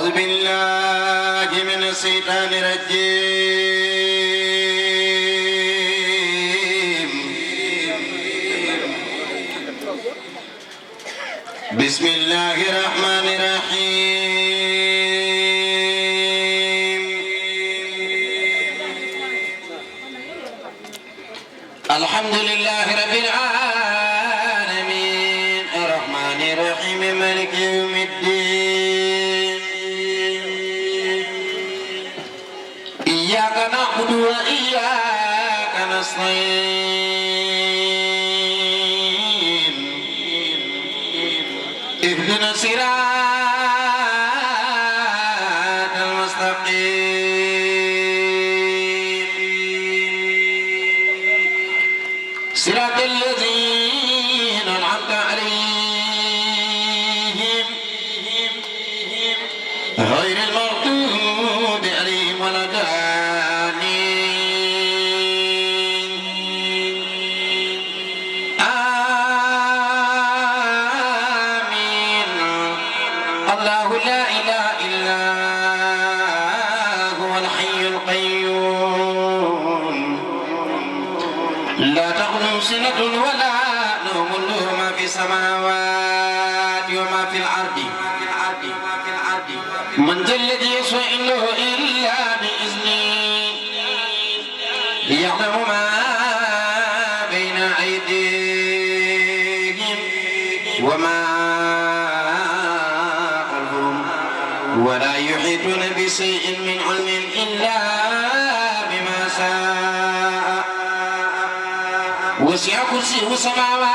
أعوذ بالله من الشيطان الرجيم بسم الله الرحمن الرحيم الحمد لله رب العالمين الرحمن الرحيم مالك يوم الدين إياك نعبد وإياك نستعين اهدنا الصراط المستقيم صراط الذين أنعمت عليهم غير المغضوب عليهم ولا الضالين آمين الله لا إله إلا هو الحي القيوم لا تأخذه سنة ولا نوم له ما في السماوات وما في الأرض من ذا الذي يشفع عنده إلا بإذنه يعلم ما بين أيديهم وما خلفهم ولا يحيطون بشيء من علم إلا بما شاء وسع كرسيه السماوات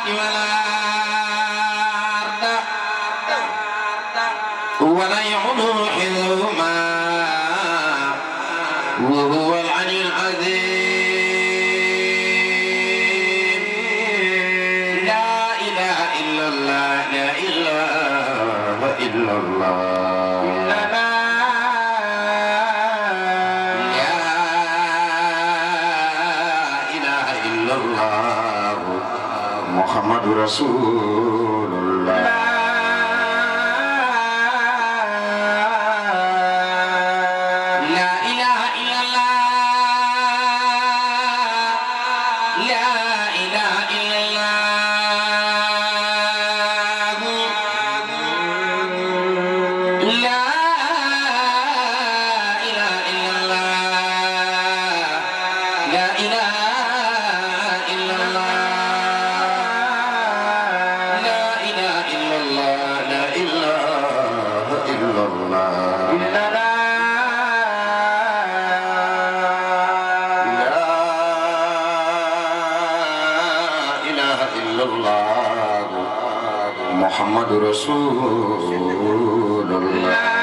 والأرض ولا يعوده حفظهما وهو العلي العظيم لا إله إلا الله لا إله إلا الله لا إله إلا الله محمد رسول الله محمد رسول الله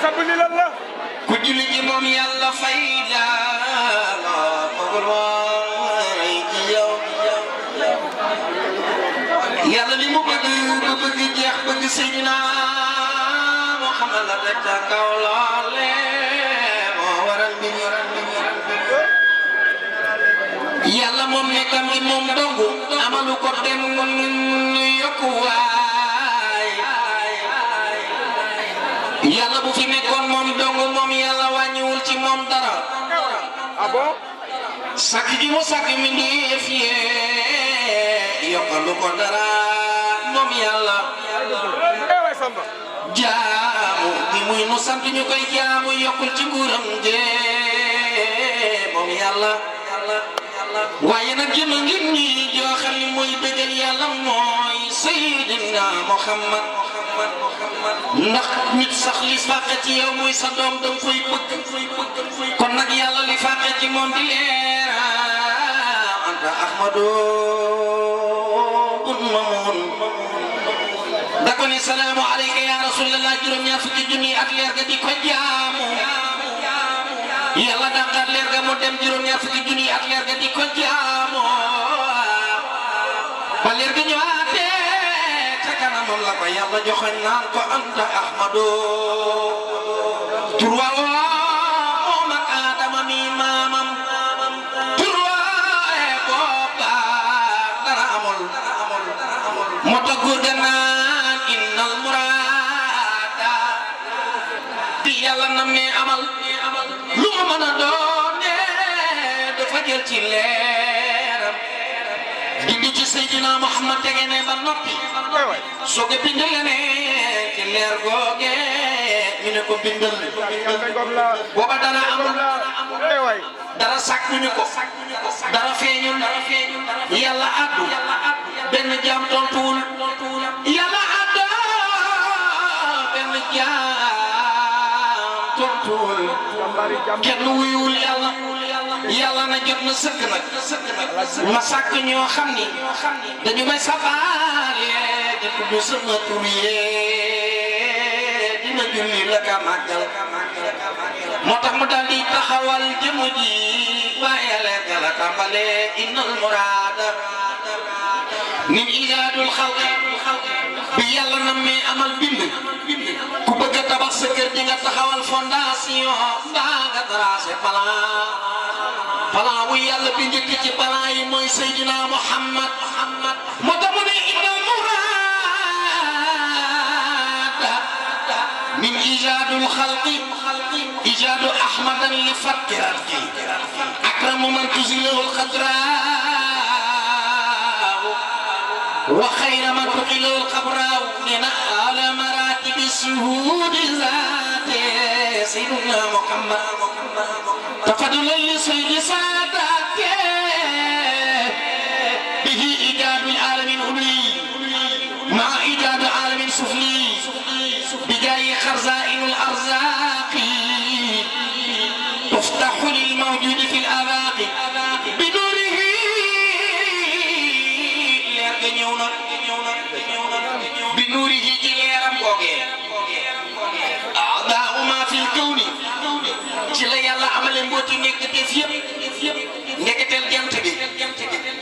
sabli lalla ku julli ci moom yàlla fay la magul waay ci yow yàlla li mu bëgg ba bëgg jeex bëgg Seydina Muhammad la teg ca kaw loole moo waral bi yàlla moom nekkam gi moom dongu amalu ko dem yokku waay yàlla bu fi nekkoon moom dongu moom yàlla wàññiwul ci moom dara ah bon sakk gi mu sakk mi ndeef yee yokkalu ko dara moom yàlla waay Samba jaamu gi muy nu sant ñu koy jaamu yokkul ci nguuram jee moom yàlla waaye nag jëm ngir ñi joo xam ni mooy bëggal yàlla mooy Seydina Muhammad ndax nit sax li fàqe ci yow mooy sa doom danga koy bëgg kon nag yàlla li fàqe ci moom di leera anta ahmadu bun mamun da ko ni salaamu alayka ya rasulallah juróom-ñaar fukki junni ak leer ga di ko jaamu yàlla dàqaat leer ga mu dem juróom-ñaar fukki junni ak leer ga di ko jaamu ba leer ga ñëwaatee ca kanamam la ko yàlla joxoñ naan ko anta ahmadu turwaawo moom ak Adama mi maamam turwaaye booba dara amul moo tax góor ga naan innal muraada di yàlla nam ne amal lu mu mën a doone dafa jël ci leeram dindi ci Seydina Muhammad tege ne ba noppi soog a bind leneen ci leer googe ñu ne ko bindal booba dara amul dara sàkkuñu ko dara feeñul yàlla addu benn jaam tontuwul yàlla addu benn jaam tontuwul kenn wuyuwul yàlla na jot na sëkk nag ma sàkk ñoo xam ni dañu may sabaale di tudd sama tur yee dina julli la ka màggal moo tax mu daal di taxawal jëmm ji waaye leer ga la tàmbale innal muraada min ijaadul xalqi bi yàlla na mee amal bind ku bëgg a tabax sa kër di nga taxawal fondation mbaa nga tracé plan wu yàlla bi njëkk ci plan yi mooy Seydina Muhammad moo tax mu ne innal muraada min ijaadul xalqi ijaadu ahmadan li fatqi ratqi akramu man tuzilahu alxadraa wa xayra man tuqilahu alxabraa min ala maratibi suhudi zaati Seydina Muhammad تفضلا لسيد ساداته به إيجاد العالم العلوي مع إيجاد عالم سفلي بجاي خزائن الأرزاق تفتح للموجود في الآفاق بنوره بنوره جليرم بوغي أعضاء ما في الكون ci la yàlla amale mbooti nekkateef yëpp nekkateel jant bi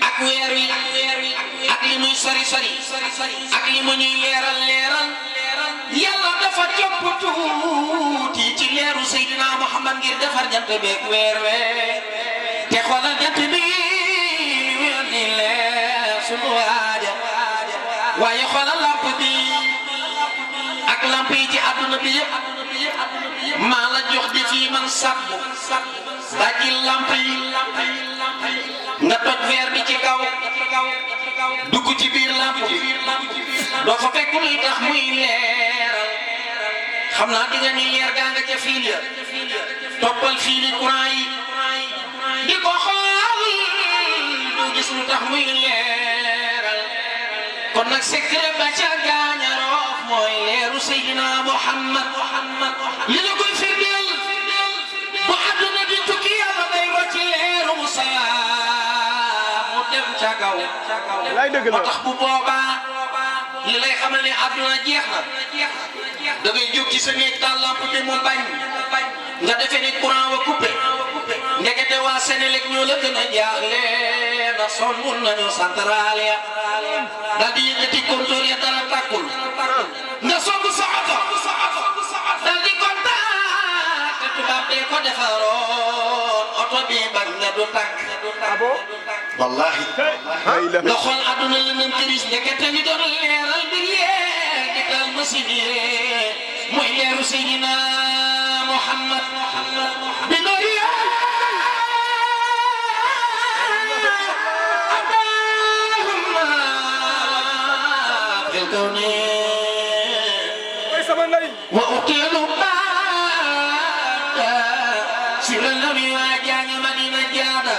ak weer wi ak li muy sori ak li mu ñuy leeral yàlla dafa copp tuuti ci leeru Seydina Muhammad ngir defar jant bi ak weer te xoolal jant bi ni leer sunu waaja waaye xoolal lamp bi ak lamp yi ci àdduna bi yëpp maa la jox di fii man sàbbu daji lamp yi nga toj weer bi ci kaw dugg ci biir lamp bi doo fa fekk luy tax muy leeral xam naa di nga ni leer gaa nga ca fiil ya toppal fiili courant yi di ko xool du gis lu tax muy leeral kon nag secret ba ca gaañaroof mooy leeru Seydina Muhammad li la koy firndeel bu àdduna di tukki yàlla day rocc leeru Musa mu dem ca kaw moo tax bu boobaa li lay xamal ne àdduna jeex na da ngay jóg ci sa néeg taal lamp bi mu bañ nga defee ni courant wa coupé ndekete waa Sénélec ñoo la gën a jaaxle na sonn nañu centrale ya daal di yëkkati compteur ya dara tàkkul nga sonn sa oto daal di kontaan te tubaab bee ko defaroon oto bi bañ na du tàkk wallahi nga xool àdduna la nam këris ndekete li doon leeral bi leer di taal machine yi mooy leeru Seydina Muhammad bi noori Allahumma fil kawni wa utilu ba'da sirran nabi wa jani madina jada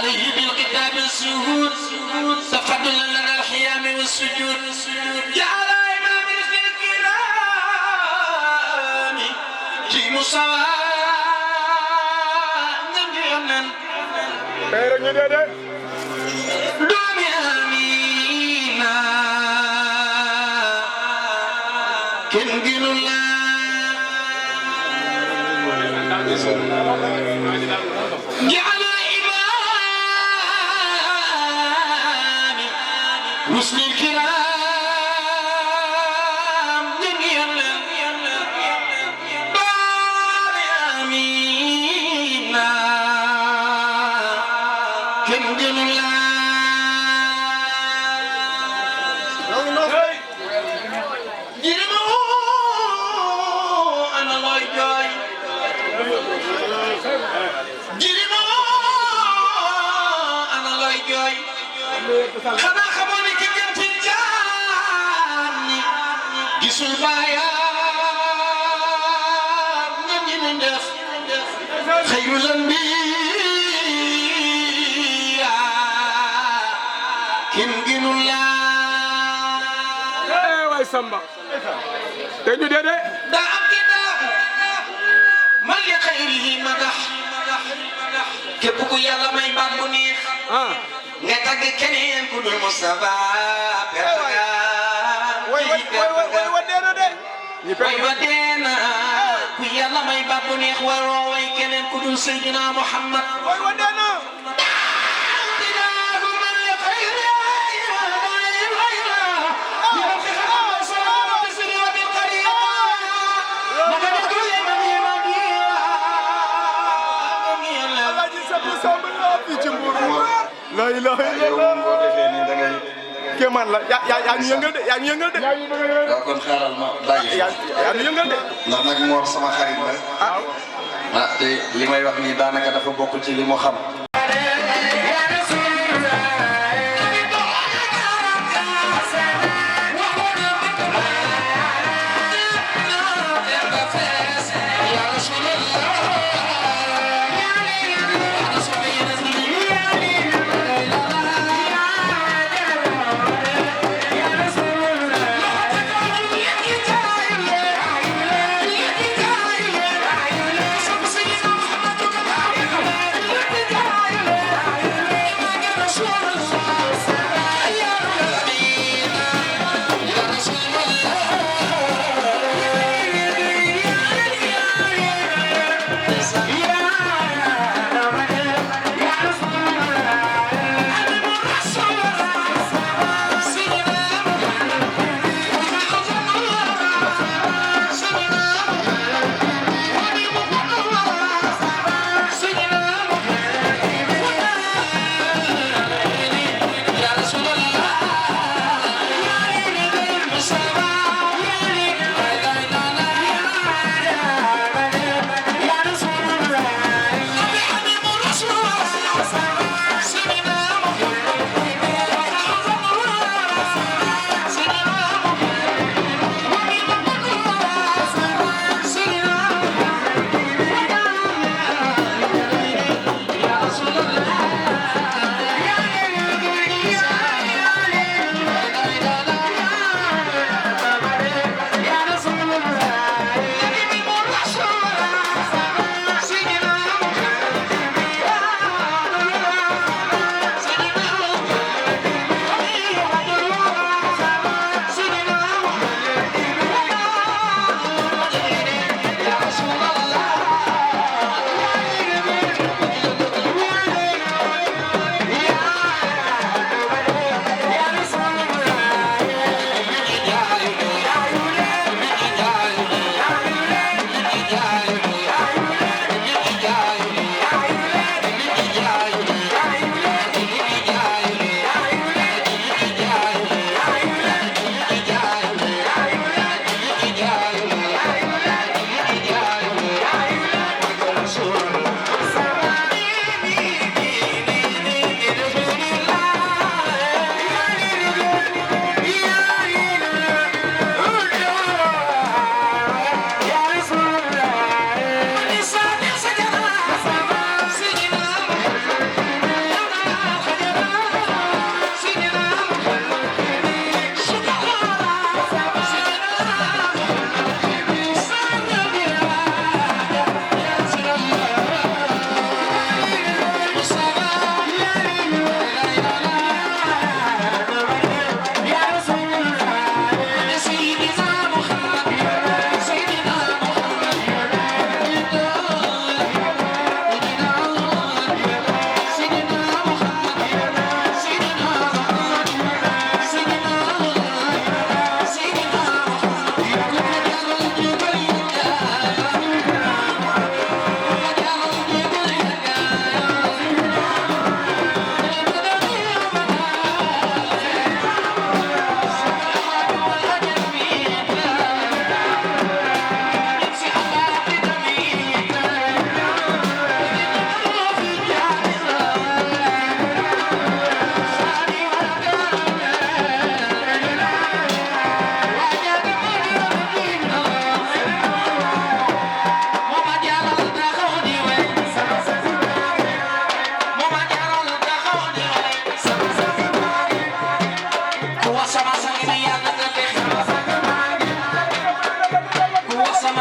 عليه بالكتاب السهود تفضلا لنا الحيام والسجود جعل إمام الكرام في مصاب نبينا دومي آمينا كنجل الله جعل مسلم الكرام دنيا بار امينا كنجل الله جرمو انا الله جاي جرمو انا الله جاي خنا خموني كجن في جاني gisul baayam ñan ñi ñu def xayrul anbiya kin ginul laa waay Samba te ñu dee de daa am kitaabu man li xayrihi madax képp ku yàlla may baat bu neex nga tagg keneen ku dul Mustafa pertaga way wa deena ku yàlla may baat bu neex waroo way keneen ku dul Seydina Muhammad way wa deena la ilaha illallah boo defee nii da ngay kéemaan la yaa ñu yëngal de yaa ñu yëngal de waaw kon xaaral ma bàyyi yaa ñu yëngal de ndax nag Mor sama xarit la te li may wax nii daanaka dafa bokk ci li mu xam Yeah.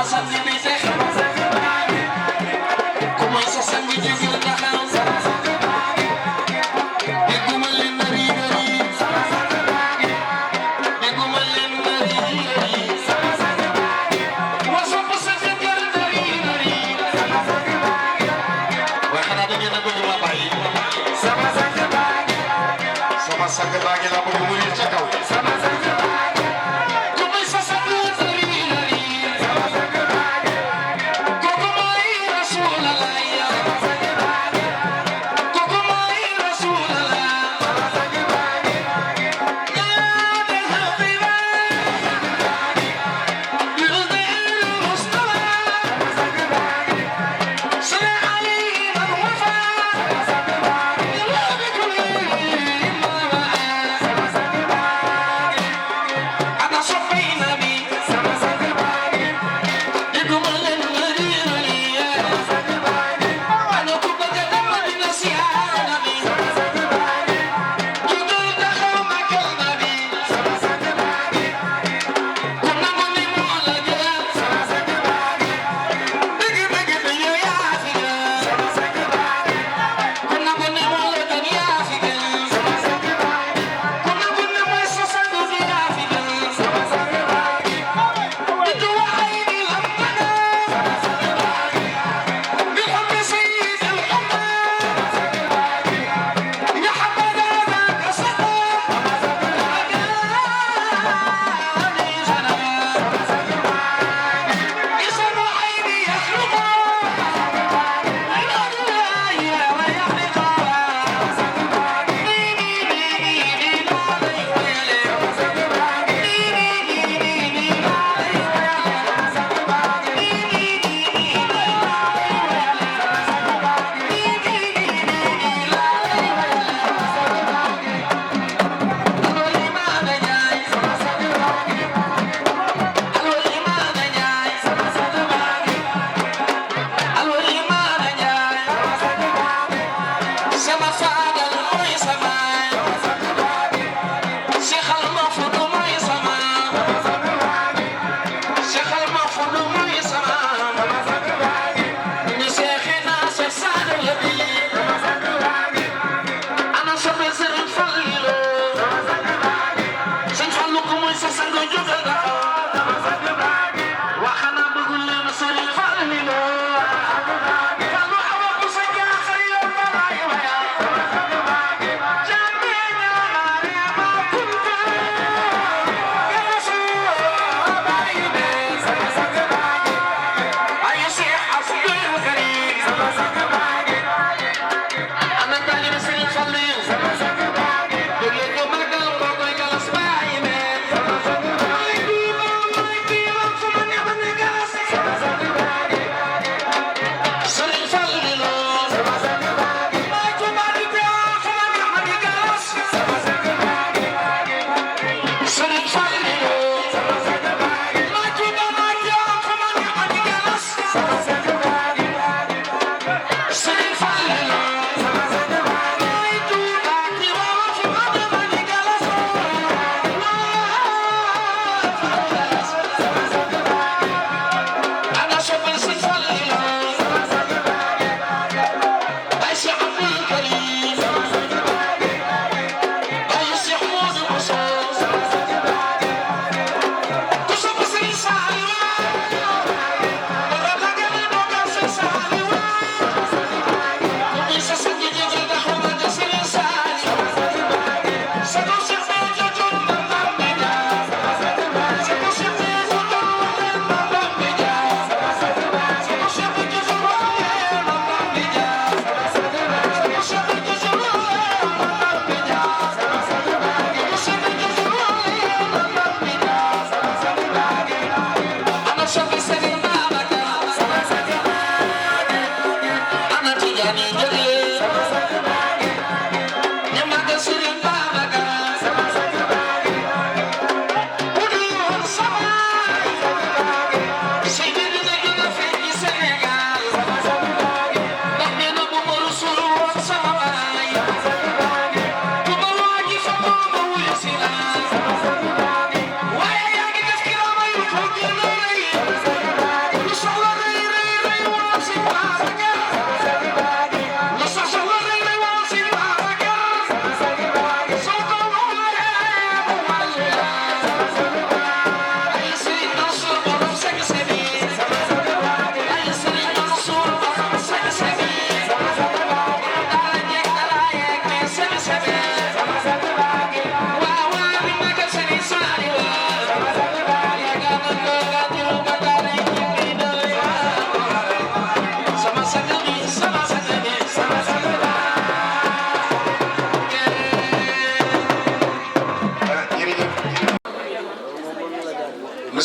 sama sang bi te ku mooy sa sang bi jógal taxaw dégguma leen nari nari dégguma leen nari nari wa sopp sa jëkkër nari nari waaye xanaa da ngeen a bëgg ma bàyyi sama sang baa ngi laa bëgg mu riir ca kaw ku mooy sa sang nari nari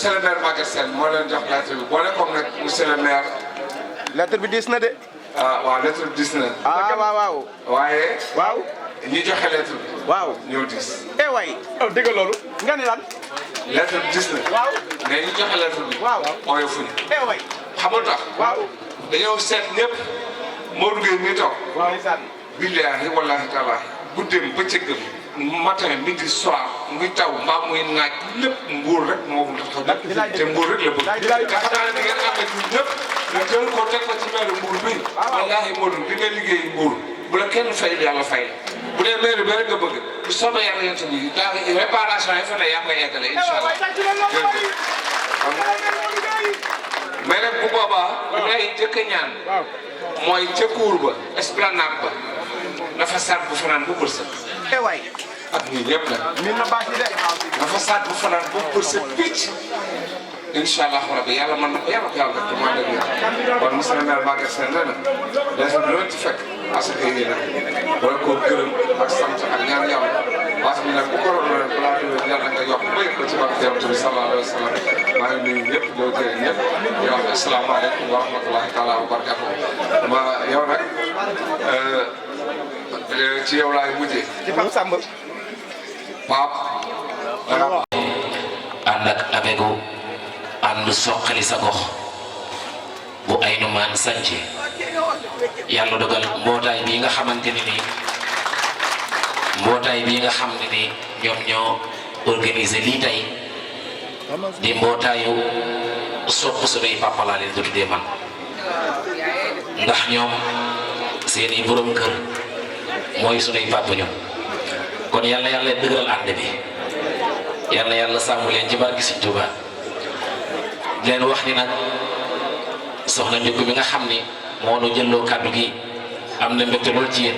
monsieur le maire Maguette Sène moo leen jox lettre bi boole comme nag monsieur le maire. lettre bi diis na de. ah waaw lettre bi diis na. ah waaw. waaye. waaw. ñi joxe lettre bi. waaw ñoo diis. waay. oh dégg loolu. nga ni lan. lettre bi diis na. waaw. mais ñi joxe lettre bi. waaw oyofuñu. waay. xamul tax. waaw. dañoo seet ñëpp. Modou Gueye mi toog. waaw ndeysaan. billaahi wallaahi taalaahi. guddeem bëccëgam. matin midi soir muy taw mbaa muy naaj lépp mbuur rek moo tax te mbuur rek la bëgg. te xam naa ne da ngeen ànd ak ñun ñëpp nga jël ko teg ko ci meeru mbuur bi. wallaahi Modou di nga liggéey mbuur bu la kenn fay yàlla fay la bu dee meeru bi rek nga bëgg bu soobee yàlla yéen tamit daa réparation yi fa ne yaa ngi koy eggale incha allah. mais nag bu boobaa. li ngay jëkk a ñaan. mooy ca cour ba esplanade ba dafa sàrt bu fanaan bu bërsëg. waay. ak ñii ñëpp nag. min na baax yi de. dafa sàrt bu fanaan bu bërsëg picc. incha allah rabbi yàlla mën na ko yàlla ko yàlla def commande ak yàlla. kon monsieur le maire Maguette Sène nee na. des na loolu ci fekk. parce que yéen a wala koo gërëm ak sant ak ñaan yàlla. parce que nag bu ko waroon rek balaa déwén yàlla nga yokk ba yëg ko ci barke Yonent bi sallallahu alayhi wa sallam. maa ngi nuyu ñëpp ñoo jëlee ñëpp. di wax asalaamaaleykum wa rahmatulahi taala wa barakatuh. ma yow nag ci yow laay mujjee. ci Pape Samba. Pape. ànd ak abegu ànd soqali sa gox bu ay nu maan sànce yàlla dogal mbootaay bii nga xamante ne nii mbootaay bii nga xam ne ni ñoom ñoo organiser lii tey di mbootaayu sopp sunuy papa laa leen di tuddee man ndax ñoom seeni borom kër mooy sunuy papa ñoom kon yàlla yàlla dëgëral ànd bi yàlla yàlla sàmm leen ci barki Sëñ Tuubaa leen wax ni nag soxna Ndiogu bi nga xam ni moo nu jëlloo kàddu gi am na mbégte lool ci yéen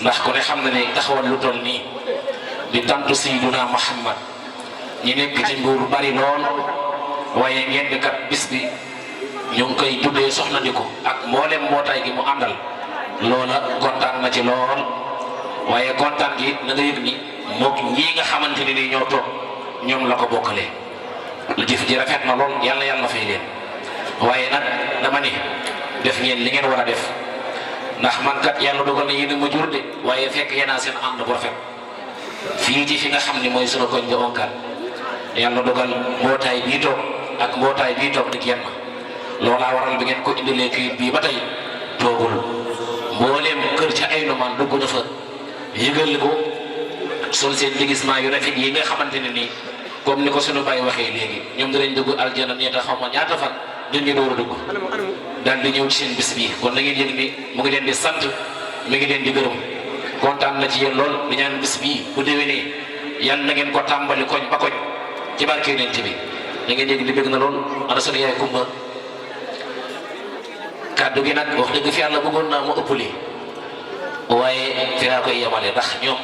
ndax ku ne xam na ne taxawal lu toll nii di tantu Sayyiduna Muhammad ñi nekk ci Mbuur bari lool waaye ngeen di kat bis bi ñu ngi koy tuddee soxna Ndiogu ak mboolem mbootaay gi mu àndal loola kontaan na ci lool waaye kontaan gi na nga yëg ni mook ñii nga xamante ni ñoo toog ñoom la ko bokkalee lu jëf ji rafet na lool yàlla yàlla fay leen waaye nag dama ni def ngeen li ngeen war a def ndax man kat yàlla dogal na yéen a ma jur de waaye fekk yéen a seen ànd bu rafet fii ci fi nga xam ni mooy sunu koñ bi onkat yàlla dogal mbootaay bii toog ak mbootaay bii toog di kenn loolaa waral bi ngeen ko indilee kayit bii ba tey toogul mbooleem kër ca ay numaan dugg na fa yëgal ko sol seen déguisement yu rafet yi nga xamante ne nii comme ni ko sunu baay waxee léegi ñoom dinañ dugg aljana ñeeta xaw ma ñaata fan ñu door a dugg daal di ñëw ci seen bis bii kon da ngeen yëg ni mu ngi leen di sant mi ngi leen di gërëm kontaan na ci yéen lool di ñaan bis bii bu déwénee yal na ngeen ko tàmbali koñ ba koñ ci barke Yonent bi da ngeen yëg ni bëgg na lool ana sunu yaay Kumba kàddu gi nag wax dëgg fi yàlla bëggoon naa mu ëpp lii waaye fi laa koy yemale ndax ñoom.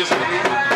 Youssouf bi